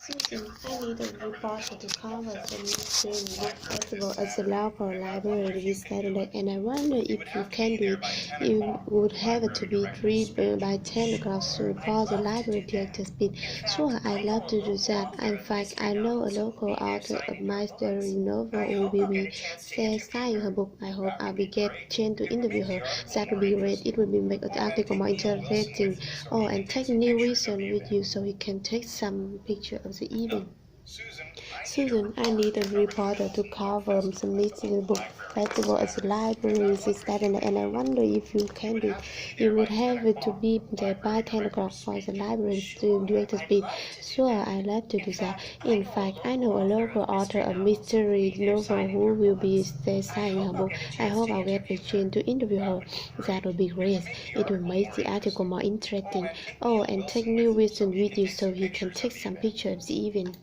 Susan, I need a reporter to cover the Museum Book Festival at the local library this Saturday, and I wonder if you can do it. You would have to be free by 10 o'clock to report the library director's bid. Sure, I'd love to do that. In fact, I know a local author of mystery novel who will be signing her book. I hope I'll be get a chance to interview her. That would be great. It will be make the article more interesting. Oh, and take New Wilson with you so he can take some picture of the event. Susan, I need a reporter to cover the mystery book festival at the library this Saturday, and I wonder if you can do it. You would have to be there by 10 o'clock for the library to director's bid. Sure, I'd love to do that. In fact, I know a local author of mystery novel who will be there signing her book. I hope I'll get a chance to interview her. That would be great. It will make the article more interesting. Oh, and take New Wilson with you so he can take some pictures of the event.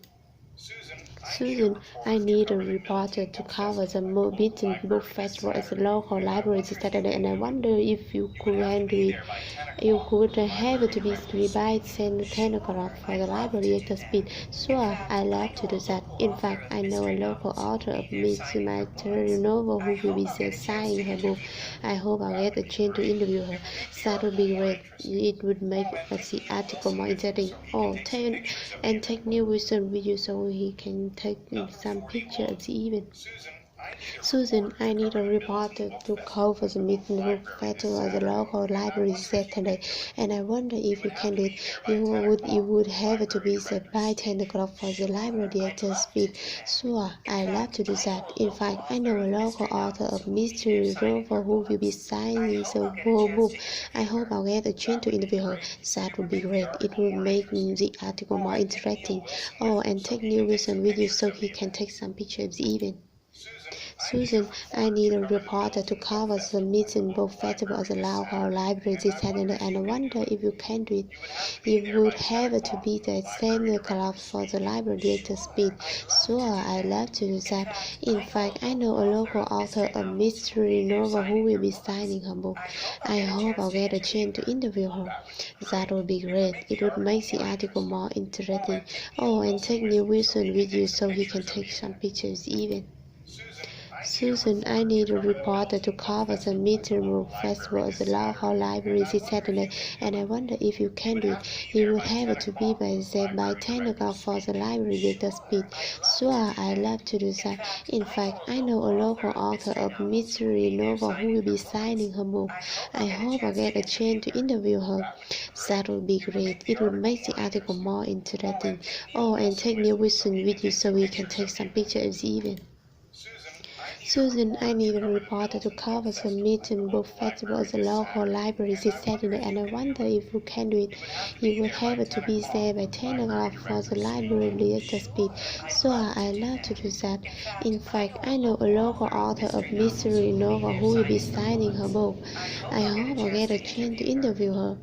Susan, I need a reporter to cover the Morbidden Book Festival at the local library this Saturday, and I wonder if you could handle it. You could have to be free by 10 o'clock for the library at the speed. Sure, I love to do that. In fact, I know a local author of mystery novel who will be there signing her book. I hope I'll get a chance to interview her. That would be great. It would make the article more interesting. Oh, take New Wilson with you so he can take some pictures of the event. Susan, I need a reporter to cover the Midnight Book Festival at the local library Saturday, and I wonder if you can do it. You would have to be there by 10 o'clock for the library director's bid. Sure, I'd love to do that. In fact, I know a local author of mystery novel who will be signing the whole book. I hope I'll get a chance to interview her. That would be great. It would make the article more interesting. Oh, and take New Wilson with you so he can take some pictures of the event. Susan, I need a reporter to cover the Midnight Book Festival at the local library this Saturday, and I wonder if you can do it. You would have to be there at 10 o'clock for the library director's bid. Sure, I'd love to do that. In fact, I know a local author of mystery novel who will be signing her book. I hope I'll get a chance to interview her. That would be great. It would make the article more interesting. Oh, and take New Wilson with you so he can take some pictures even. Susan, I need a reporter to cover the Midnight Book Festival at the local library this Saturday, and I wonder if you can do it. You would have to be there by 10 o'clock for the library director's bid. Sure, I'd love to do that. In fact, I know a local author of mystery novel who will be signing her book. I hope I get a chance to interview her. That would be great. It would make the article more interesting. Oh, and take New Wilson with you so we can take some pictures of the event. Susan, I need a reporter to cover the Midnight Book Festival at the local library this Saturday, and I wonder if you can do it. You would have to be there by 10 o'clock for the library director's bid. Sure, I'd love to do that. In fact, I know a local author of mystery novel who will be signing her book. I hope I'll get a chance to interview her.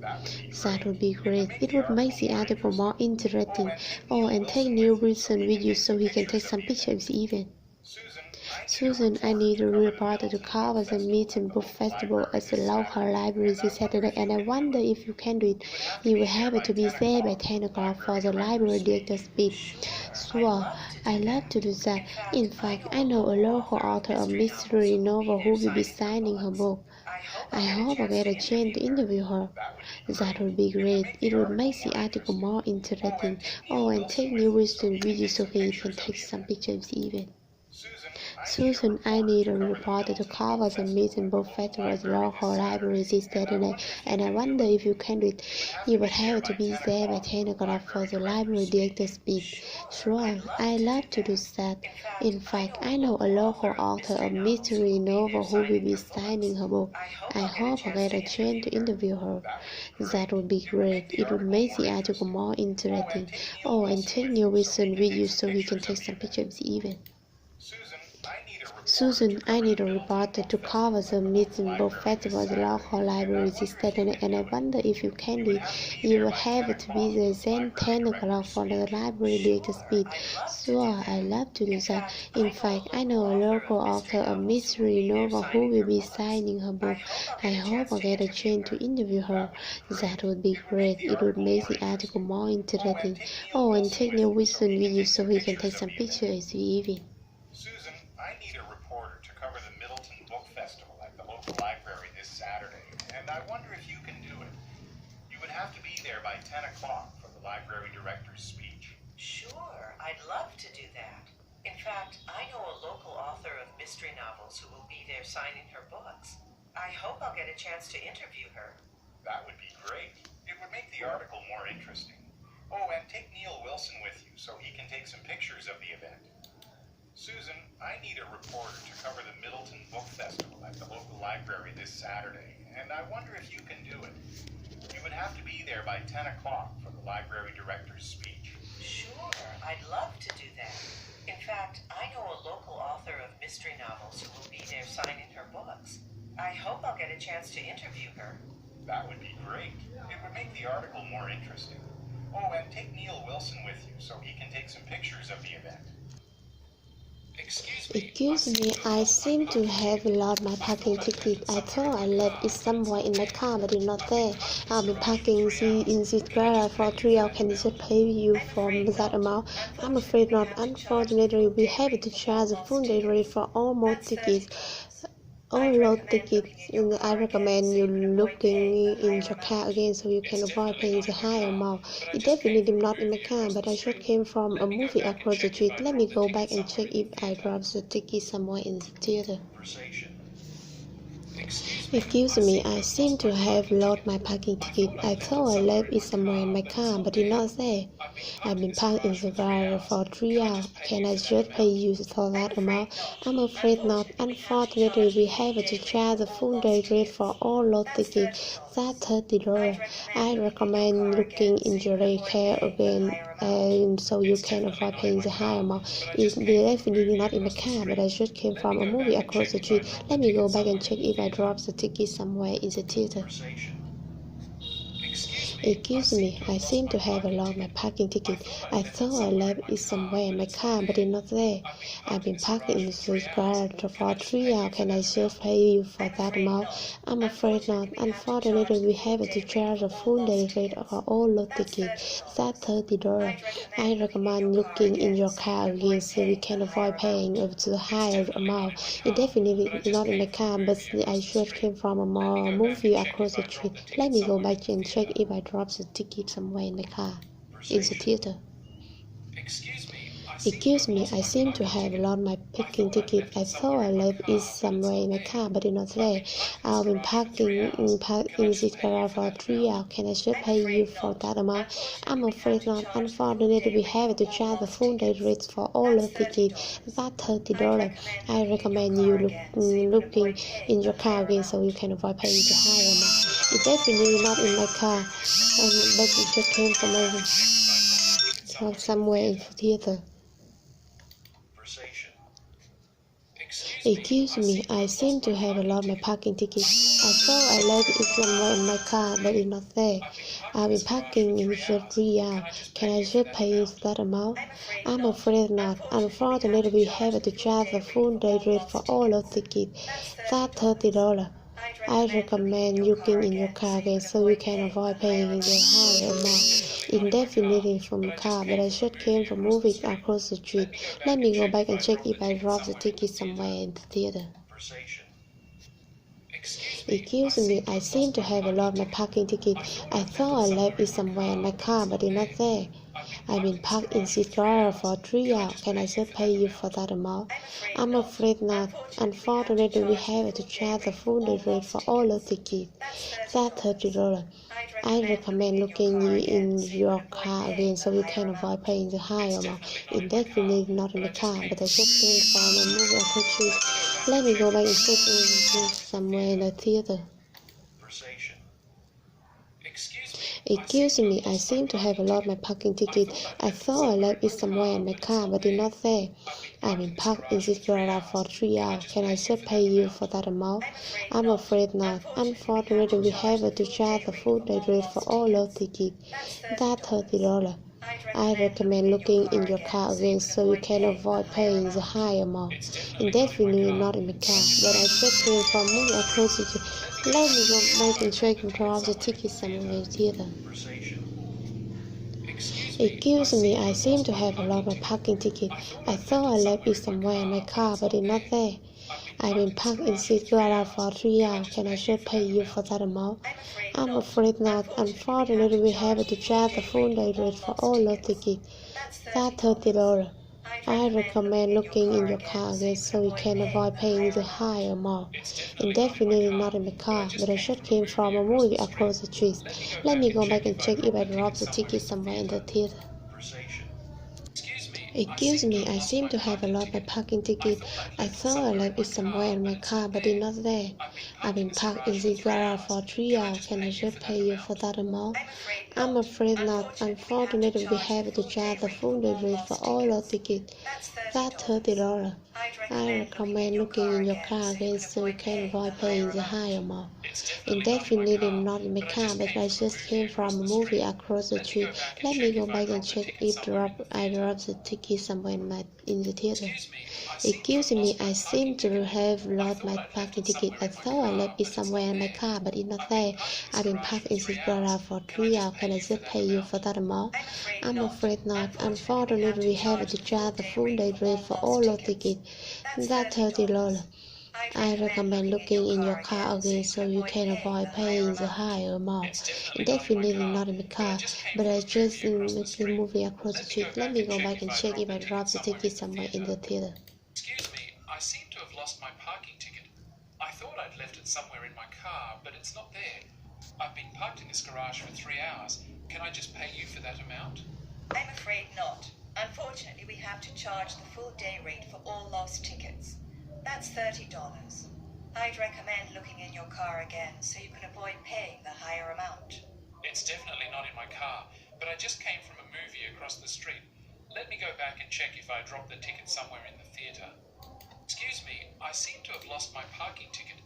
That would be great. It would make the article more interesting. Oh, and take Neil Wilson with you so he can take some pictures of the event. Susan, I need a reporter to cover the Midnight Book Festival at the local library this Saturday, and I wonder if you can do it. You will have to be there by 10 o'clock for the library director's bid. Sure, I'd love to do that. In fact, I know a local author of mystery novel who will be signing her book. I hope I get a chance to interview her. That would be great. It would make the article more interesting. Oh, and take New Wilson with you so he can take some pictures of the event. Susan, I need a reporter to cover the Midnight Book Festival at the local library this Saturday, and I wonder if you can do it. You would have to be there by 10 o'clock for the library director's bid. Sure, I'd love to do that. In fact, I know a local author of mystery novel who will be signing her book. I hope I get a chance to interview her. That would be great. It would make the article more interesting. Oh, and take Neil Wilson with you so he can take some pictures of the event. Susan, I need a reporter to cover the missing book festival at the local library this Saturday, and I wonder if you can do it. You would have to be there then 10 o'clock for the library day to speak. Sure, I'd love to do that. In fact, I know a local author of mystery novel who will be signing her book. I hope I get a chance to interview her. That would be great. It would make the article more interesting. Oh, and take Neil Wilson with you so we can take some pictures as we even. Susan, I need a reporter to cover the Middleton Book Festival at the local library this Saturday, and I wonder if you can do it. You would have to be there by 10 o'clock for the library director's speech. Sure, I'd love to do that. In fact, I know a local author of mystery novels who will be there signing her books. I hope I'll get a chance to interview her. That would be great. It would make the article more interesting. Oh, and take Neil Wilson with you so he can take some pictures of the event. Susan, I need a reporter to cover the Middleton Book Festival at the local library this Saturday, and I wonder if you can do it. You would have to be there by 10 o'clock for the library director's speech. Sure, I'd love to do that. In fact, I know a local author of mystery novels who will be there signing her books. I hope I'll get a chance to interview her. That would be great. It would make the article more interesting. Oh, and take Neil Wilson with you so he can take some pictures of the event. Excuse me, I seem to have lost my parking ticket. I thought I left it somewhere in my car, but it's not there. I've been parking in this garage for 3 hours. Can I just pay you for that amount? I'm afraid not. Unfortunately, we have to charge the full day rate for all more tickets. All road tickets, I recommend you looking in your car again so you can avoid paying the high amount. It definitely not in my car, but I just came from a movie across the street. Let me go back and check if I dropped the ticket somewhere in the theater. Excuse me, I seem to have lost my parking ticket. I thought I left it somewhere in my car, but it's not there. I've been parked in the garage for 3 hours. Can I just pay you for that amount? I'm afraid not. Unfortunately, we have to charge the full day rate for all road tickets. That's $30. I recommend looking in your car again so you can avoid paying the high amount. It's definitely not in my car, but I just came from a movie across the street. Let me go back and check if I dropped the ticket somewhere in the theater. Excuse me, I seem to have lost my parking ticket. I thought I left it somewhere in my car, but it's not there. I've been parked in the garage for 3 hours. Can I just pay you for that amount? I'm afraid not. Unfortunately, we have to charge a full day rate for all road tickets. That's $30. I recommend looking in your car again so we can avoid paying the higher amount. It definitely is not in my car, but I just came from a movie across the street. Let me go back and check if I dropped the ticket somewhere in my car, in the theater. Excuse me, I seem to have lost my parking ticket. I thought I left it somewhere in my car, but it's not there. I've been parked in this garage for 3 hours. Can I just pay you for that amount? I'm afraid not. Unfortunately, we have to charge the full day rate for all the tickets. That's $30. I recommend you looking in your car again so you can avoid paying the higher amount. It's definitely not in my car, but it just came from somewhere in the theater. Excuse me, I seem to have lost my parking ticket. I thought I left it somewhere in my car, but it's not there. I've been parking in the 3 hours. Can I just pay you that amount? I'm afraid not. Unfortunately, we have to charge the full day rate for all the tickets. That's $30. I recommend looking in your car again so you can avoid paying the higher amount. Indefinitely from the car, but I just came from moving across the street. Let me go back and check if I dropped the ticket somewhere in the theater. Excuse me, I seem to have lost my parking ticket. I thought I left it somewhere in my car, but it's not there. I've been parked in this garage for 3 hours. Can I just pay you for that amount? I'm afraid not. Unfortunately, we have to charge the full day rate for all the tickets. That's $30. I recommend looking in your car again so you can avoid paying the high amount. It's definitely not in the car, but I just came from a movie across the street. Let me go back and check somewhere in the theater. Excuse me, I seem to have lost my parking ticket. I thought I left it somewhere in my car, but it's not there. I've been parked in this garage for 3 hours. Can I just pay you for that amount? I'm afraid not. Unfortunately, we have to charge the full day rate for all those tickets. That's $30. I recommend looking in your car again so you can avoid paying the high amount. And definitely not in my car, but I just came from moving across the street. Let me go make and check and drop the ticket somewhere in the theater. Excuse me, I seem to have lost my parking ticket. I thought I left it somewhere in my car, but it's not there. I've been parked in this garage for 3 hours. Can I just pay you for that amount? I'm afraid not. Unfortunately, we have to charge the full day rate for all those tickets. That's $30. I recommend looking in your car again so you can avoid paying the high amount. And definitely not in my car, but I just came from a movie across the street. Let me go back and check if I dropped the ticket somewhere in the theater. Excuse me, I seem to have lost my parking ticket. I thought I left it somewhere in my car, but it's not there. I've been parked in this garage for 3 hours. Can I just pay you for that amount? I'm afraid not. Unfortunately, we have to charge the full day rate for all the tickets. That's $30. I recommend looking in your car again so you can avoid paying the high amount. And definitely not in my car, but I just came from a movie across the street. Let me go back and check if I dropped the ticket somewhere in the theater. Excuse me, I seem to have lost my parking ticket. I thought I left it somewhere in my car, but it's not there. I've been parked in this garage for 3 hours. Can I just pay you for that amount? I'm afraid not. Unfortunately, we have to charge the full day rate for all the tickets. That's $30. I recommend looking in your car again so you can avoid paying the higher amount. And definitely not in my car, but I just moving across the street. Let me go back and check if I dropped the ticket somewhere in the theater. Excuse me, I seem to have lost my parking ticket. I thought I'd left it somewhere in my car, but it's not there. I've been parked in this garage for 3 hours. Can I just pay you for that amount? I'm afraid not. Unfortunately, we have to charge the full day rate for all lost tickets. That's $30. I'd recommend looking in your car again so you can avoid paying the higher amount. It's definitely not in my car, but I just came from a movie across the street. Let me go back and check if I dropped the ticket somewhere in the theater. Excuse me, I seem to have lost my parking ticket.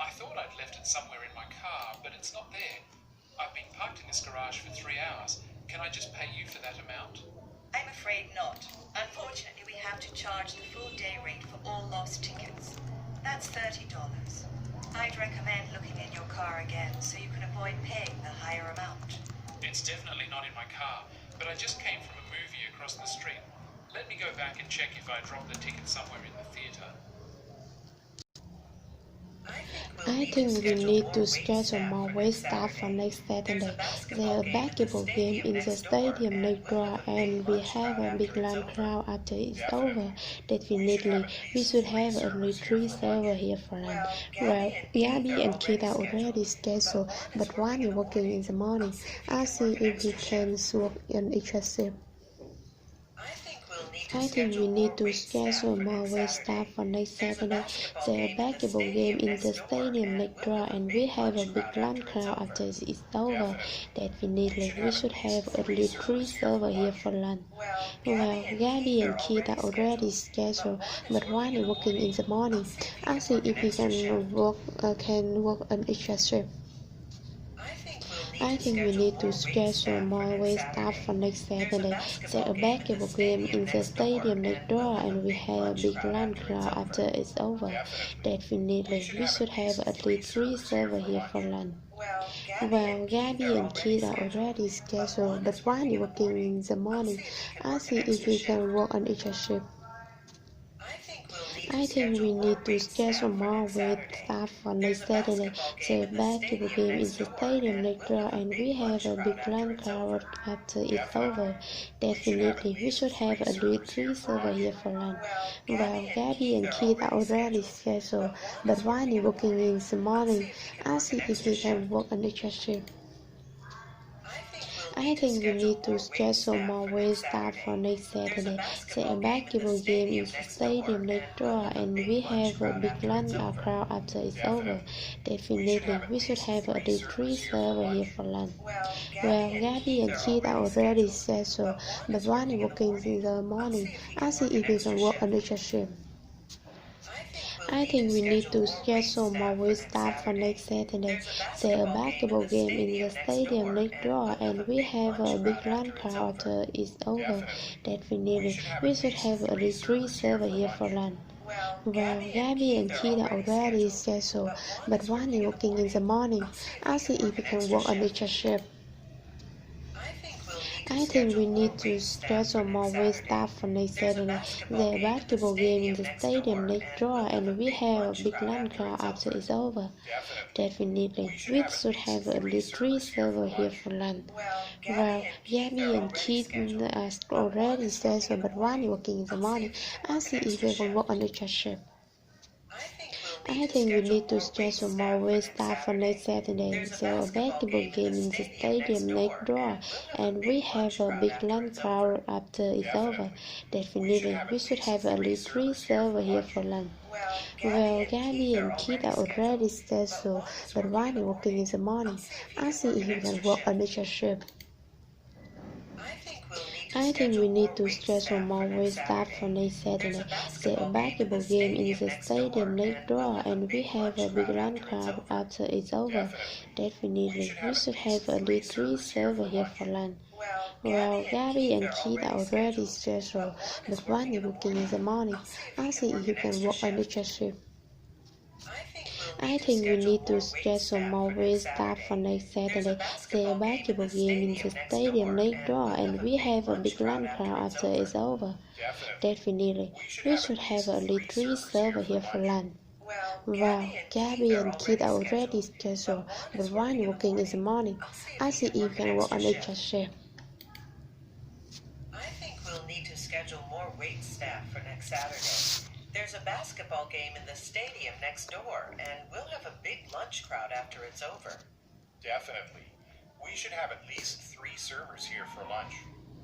I thought I'd left it somewhere in my car, but it's not there. I've been parked in this garage for 3 hours. Can I just pay you for that amount? I'm afraid not. Unfortunately, we have to charge the full day rate for all lost tickets. That's $30. I'd recommend looking in your car again so you can avoid paying the higher amount. It's definitely not in my car, but I just came from a movie across the street. Let me go back and check if I dropped the ticket somewhere in the theater. I think we need to schedule more wait staff for next Saturday. There are basketball game in the stadium next door, and we have a big lunch crowd after it's over. Definitely, we should have at least 3 servers here for lunch. Well, Gabby and Kid are already scheduled, but one is working in the morning. I'll see if he can work an extra shift. I think we need to schedule more wait staff for next Saturday. There are basketball game in the stadium next door, and we have a big lunch crowd after it's over. Definitely, we should have at least 3 servers here for lunch. Well, Gabby and Kid are already scheduled, but one is working in the morning. I'll see if he can work an extra shift. I think we need to schedule more wait staff for next Saturday. There are basketball game in the stadium next door, and we have a big lunch crowd after it's over. Definitely, we should have at least 3 servers here for lunch. Well, Gabby and Kid are already scheduled, but one is working in the morning. I'll see if he can work an extra shift. I think we need to schedule more wait staff for next Saturday. The basketball game in the stadium next door, and we have a big lunch crowd after it's over. Definitely, we should have at least 3 servers here for lunch. Well, Gabby and Kid are already scheduled, but one is working in the morning. I'll see if he can work an extra shift. I think we need to schedule more weight start for next Saturday. Say a basketball game in the stadium next door, and we have a big lunch crowd after it's over. Definitely, we should have at least three servers here for lunch. Well, Gabby and Keith are already scheduled, but one is working in the morning. I'll see if we can work on each shift. I think we need to schedule more with staff for next Saturday. Say a basketball game in the stadium next door, and we have a big lunch crowd after it's over. Definitely, we should have at least three servers here for lunch. Well, Gabby and Keith are already scheduled, but one is working in the morning. I'll see if we can work on each shift. I think we need to schedule more with staff for next Saturday. There's a basketball game in the stadium next door, and we have a big lunch crowd after it's over. Definitely, we should have at least three servers here for lunch. Well, Gabby and Keith are already scheduled, but one is working in the morning. I'll see if they can work on each shift. I think we need to schedule more with staff for next Saturday. There's a basketball game in the stadium next door, and we have a big lunch crowd after it's over. Definitely, we should have at least three servers here for lunch. Well, Gabby and Keith are already scheduled, but one is working in the morning. I'll see if we can work on each shift. I think we need to schedule more with staff for next Saturday. There's a basketball game in the stadium next door, and we have a big lunch crowd after it's over. Definitely, we should have at least three servers here for lunch. Well, Gabby and Keith are already scheduled, but one is working in the morning. I'll see if you can work on each shift. I think we need to schedule more with staff for next Saturday. There's a basketball game in the stadium next door, and we have a big lunch crowd after it's over. Definitely, we should have at least three servers here for lunch. Well, Gabby and Keith are already scheduled, but one is working in the morning. I'll see if you can work on each shift. I think we'll need to schedule more wait staff for next Saturday. There's a basketball game in the stadium next door, and we'll have a big lunch crowd after it's over. Definitely. We should have at least three servers here for lunch.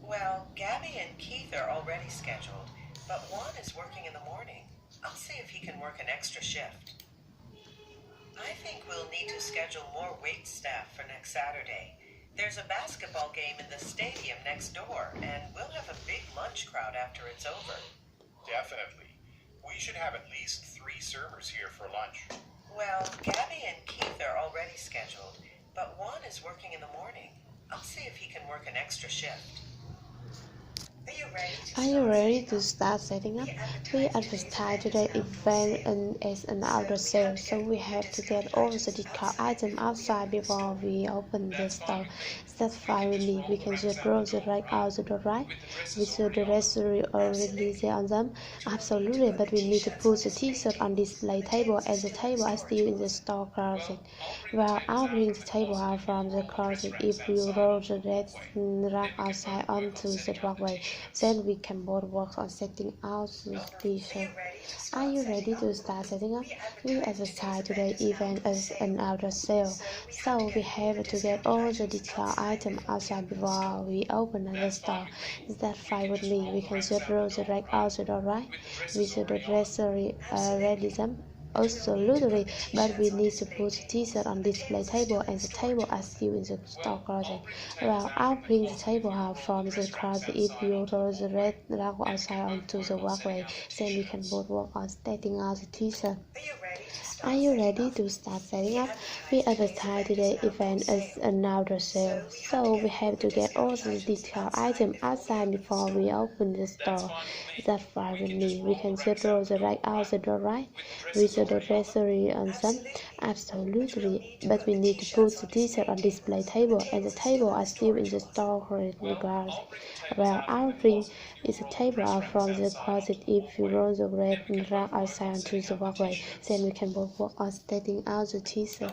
Well, Gabby and Keith are already scheduled, but Juan is working in the morning. I'll see if he can work an extra shift. I think we'll need to schedule more wait staff for next Saturday. There's a basketball game in the stadium next door, and we'll have a big lunch crowd after it's over. Definitely. We should have at least three servers here for lunch. Well, Gabby and Keith are already scheduled, but Juan is working in the morning. I'll see if he can work an extra shift. Are you ready to start setting up? We advertise today's event as an outdoor sale, so we have to get all the discount items outside before we open the store. That's fine with me. We can just roll the right out the door, right? With the directory already there on them? Absolutely, but we need to put the t-shirt on display table, as the table are still in the store closet. Well, I'll bring the table out from the closet if you roll the red rack outside onto the walkway. Then we can both work on setting out the t-shirt. Are you ready to start setting up? We advertise today's event as an outdoor sale, so we have to get all the discount items outside before we open the store. Is that fine with me? We can just roll the rack out the door, right? With the dresser ready them? Absolutely, but we need to put the t-shirt on display table, and the table are still in the store closet. Well, I'll bring the table out from the closet if you roll the red rug outside onto the walkway. Then we can both work on setting out the t-shirt. Are you ready to start setting up? We advertise today's event as an outdoor sale, so we have to get all the discount items outside before we open the store. Is that fine with me? We can just roll the rack out the door, right? With the dresser on them? Absolutely, but we need to put the t-shirt on display table, and the table are still in the store regardless. Well, I'll bring the table out from the closet if you roll the red rug outside onto the walkway. Then we can both work on setting out the t-shirt.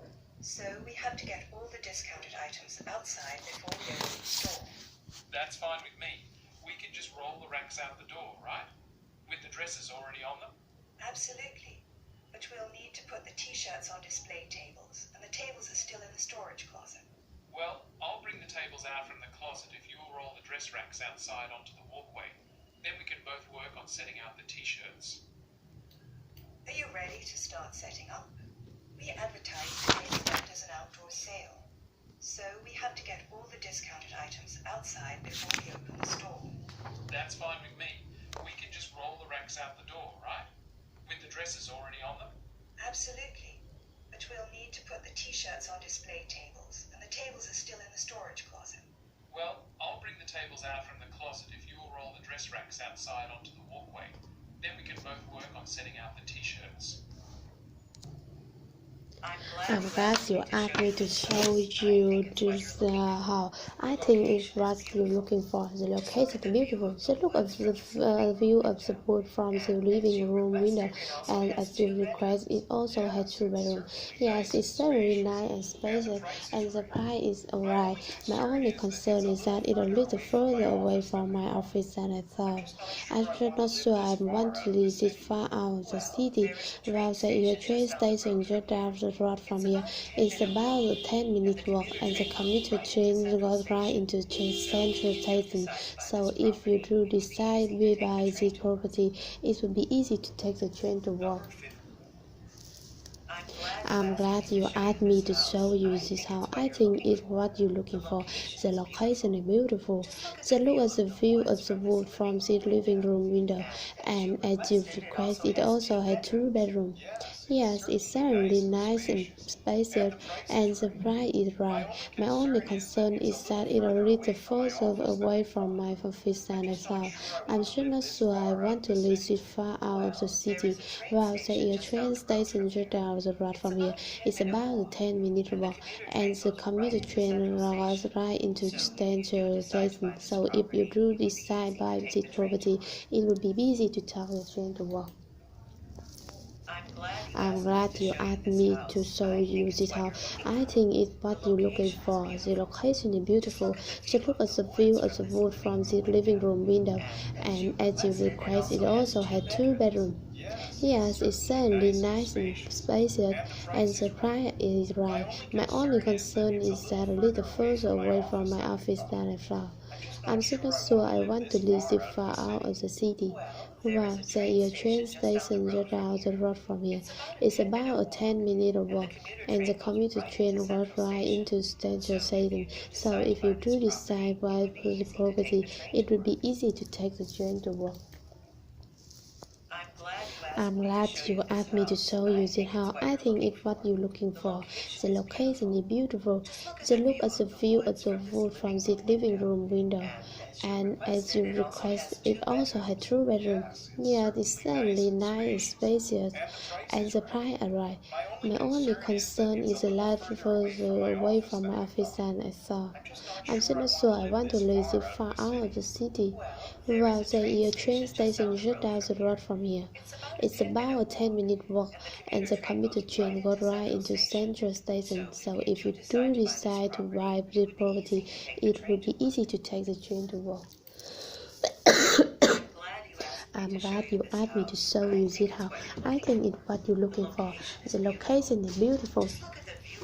So we have to get all the discounted items outside before we open the store. That's fine with me. We can just roll the racks out the door, right? With the dresses already on them? Absolutely. But we'll need to put the t-shirts on display tables, and the tables are still in the storage closet. Well, I'll bring the tables out from the closet if you'll roll the dress racks outside onto the walkway. Then we can both work on setting out the t-shirts. Are you ready to start setting up? We advertise today's event as an outdoor sale. So we have to get all the discounted items outside before we open the store. That's fine with me. We can just roll the racks out the door, right? With the dresses already on them? Absolutely. But we'll need to put the t-shirts on display tables, and the tables are still in the storage closet. Well, I'll bring the tables out from the closet if you'll roll the dress racks outside onto the walkway. Then we can both work on setting out the t-shirts. I'm glad you asked me to show you this how I think it's what you're looking for. The location is beautiful. The look of the view of the pool from the living room window, and as you request, it also has two bedrooms. Yes, it's very nice and spacious, and the price is alright. My only concern is that it's a little further away from my office than I thought. I'm just not sure I want to live this far out of the city. While the train station just down the road from here is about a 10-minute walk, and the commuter train goes right into the central station. So if you do decide to buy this property, it will be easy to take the train to work. I'm glad you asked me to show you this house. I think it's what you're looking for. The location is beautiful. The look at the view of the wood from the living room window, and as you request, it also has two bedrooms. Yes, it's certainly nice and spacious, and the price is right. My only concern is that it's a little further away from my office than I thought. I'm just not sure I want to live this far out of the city. While the train station just down the road from here is about a 10-minute walk, and the commuter train goes right into the central station. So if you do decide to buy this property, it will be easy to take the train to work. I'm glad you asked me to show you this house. I think it's what you're looking for. The location is beautiful. Just look at the view of the wood from the living room window, and as you request, it also has two bedrooms. Yes, it's certainly nice and spacious, and the price is right. My only concern is that a little further away from my office than I thought. I'm still not sure I want to live this far out of the city. Well, the train station just down the road from here. It's about a 10-minute walk, and the commuter train goes right into the central station. So if you do decide to buy the property, it will be easy to take the train to work. I'm glad you asked me to show you the house. I think it's what you're looking for. The location is beautiful. The look at the view of the wood from the living room window, and as you request, it also has two bedrooms. Yeah, it's certainly nice and spacious, and the price are right. My only concern is a lot further away from my office than I thought. I'm still not sure I want to live this far out of the city. Well, the train station is just down the road from here. It's about a 10-minute walk, and the commuter train goes right into Central Station. So if you do decide to buy this property, it will be easy to take the train to work. I'm glad you asked me to show you this house. I think it's what you're looking for. The location is beautiful.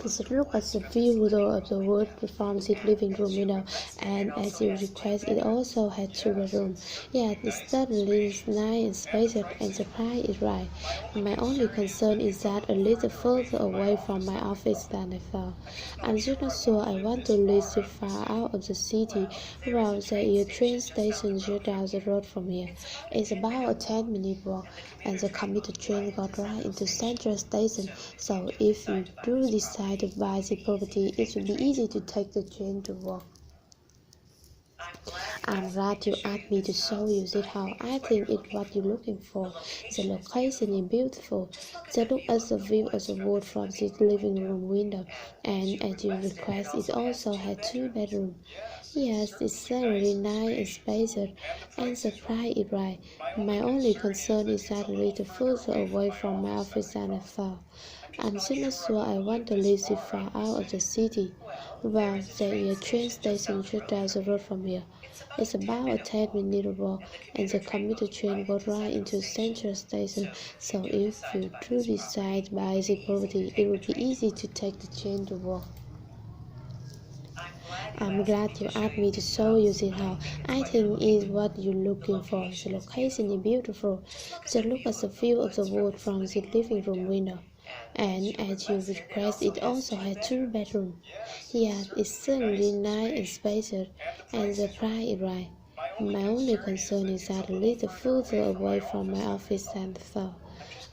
Just look at the view of the wood from the living room window, and as you request, it also has two bedrooms. Yeah, it's certainly nice and spacious, and the price is right. My only concern is that a little further away from my office than I thought. I'm just not sure I want to live so far out of the city. Well, the train station just down the road from here. It's about a 10-minute walk, and the commuter train goes right into Central Station. So if you do decide to buy the property, it will be easy to take the train to work. I'm glad you asked me to show you this house. I think it's what you're looking for. The location is beautiful. Just look at the view of the wood from the living room window, and as you request, it also has two bedrooms. Yes, it's certainly nice and spacious, and the price is right. My only concern is that a little further away from my office than I thought. I'm still not sure I want to live this far out of the city. Well, the train station just down the road from here. It's about a 10-minute walk, and the commuter train goes right into Central Station. So if you do decide to buy the property, it will be easy to take the train to work. I'm glad you asked me to show you this house. I think it's what you're looking for. The location is beautiful. Just look at the view of the wood from the living room window, and as you request, it also has two bedrooms. Yeah, it's certainly nice and spacious, and the price is right. My only concern is that a little further away from my office than I thought.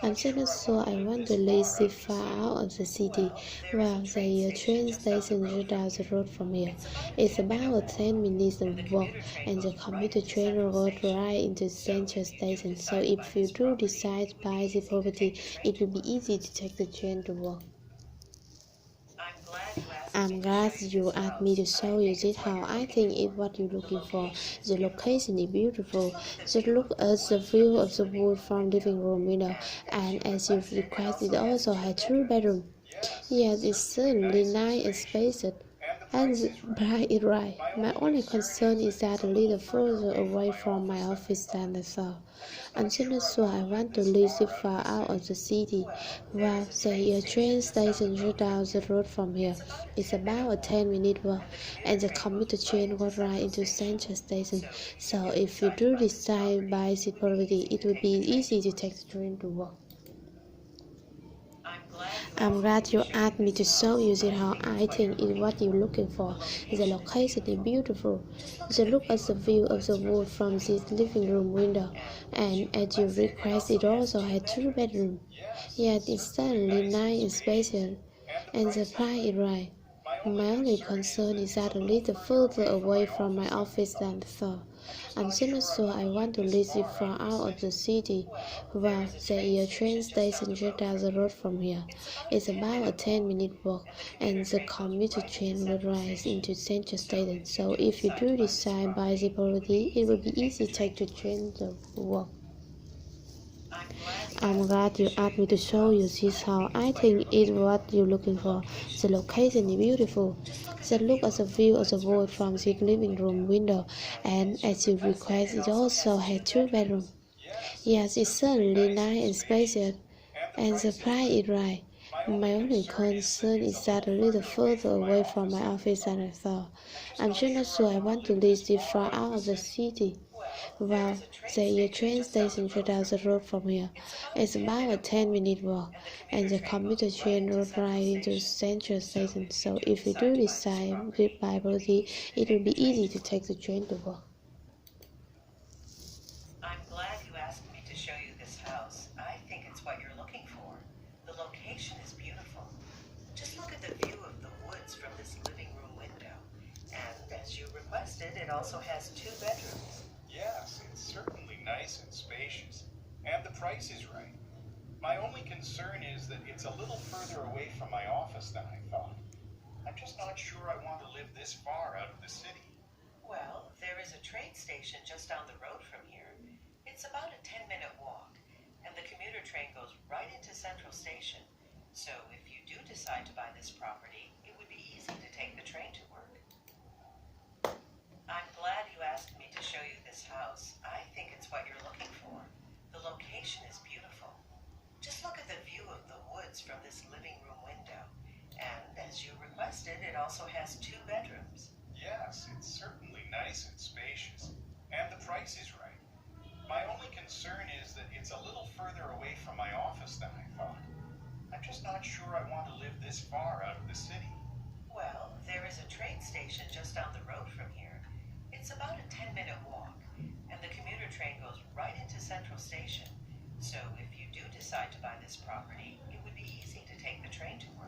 I'm still not sure I want to live this far out of the city. Well, the train station just down the road from here. It's about a 10-minute walk, and the commuter train goes right into Central Station. So if you do decide to buy the property, it will be easy to take the train to work. I'm glad you asked me to show you this house. I think it's what you're looking for. The location is beautiful. Just look at the view of the wood from living room window, and as you requested, it also has 2 bedrooms. Yes, it's certainly nice and spacious. And the price is right. My only concern is that a little further away from my office than I thought. I'm just not sure I want to live so far out of the city. Well, say a train station just down the road from here. It's about a 10-minute walk, and the commuter train goes right into Central Station. So if you do decide to buy this property, it will be easy to take the train to work. I'm glad you asked me to show you the house. I think it's what you're looking for. The location is beautiful. Just look at the view of the wood from this living room window, and as you request, it also has 2 bedrooms. Yet it's certainly nice and spacious, and the price is right. My only concern is that a little further away from my office than I thought. I'm still not sure I want to live this far out of the city. Well, there is a train station just down the road from here. It's about a 10-minute walk, and the commuter train will rise into Central Station. So if you do decide by the property, it will be easy to take the train to work. I'm glad you asked me to show you this house. I think it's what you're looking for. The location is beautiful. Just look at the view of the world from the living room window, and as you request, it also has 2 bedrooms. Yes, it's certainly nice and spacious, and the price is right. My only concern is that a little further away from my office than I thought. I'm just not sure I want to live this far out of the city. Well, there is a train station just down the road from here. It's about a 10-minute walk, and the commuter train goes right into Central Station. So if you do decide to buy property, it will be easy to take the train to work. I'm glad you asked me to show you this house. I think it's what you're looking for. The location is beautiful. Just look at the view of the woods from this living room window. And as you requested, it also has 2 bedrooms. Yes, it's certainly nice and spacious. And the price is right. My only concern is that it's a little further away from my office than I thought. I'm just not sure I want to live this far out of the city. Well, there is a train station just down the road from here. It's about a 10-minute walk, and the commuter train goes right into Central Station. So if you do decide to buy this property, it would be easy to take the train to work. I'm glad you asked me to show you this house. I think it's what you're looking for. The location is beautiful. Just look at the view of the woods from this living room window. And as you requested, it also has 2 bedrooms. Yes, it's certainly nice and spacious. And the price is right. My only concern is that it's a little further away from my office than I thought. I'm just not sure I want to live this far out of the city. Well, there is a train station just down the road from here. It's about a 10-minute walk, and the commuter train goes right into Central Station. So if you do decide to buy this property, it would be easy to take the train to work.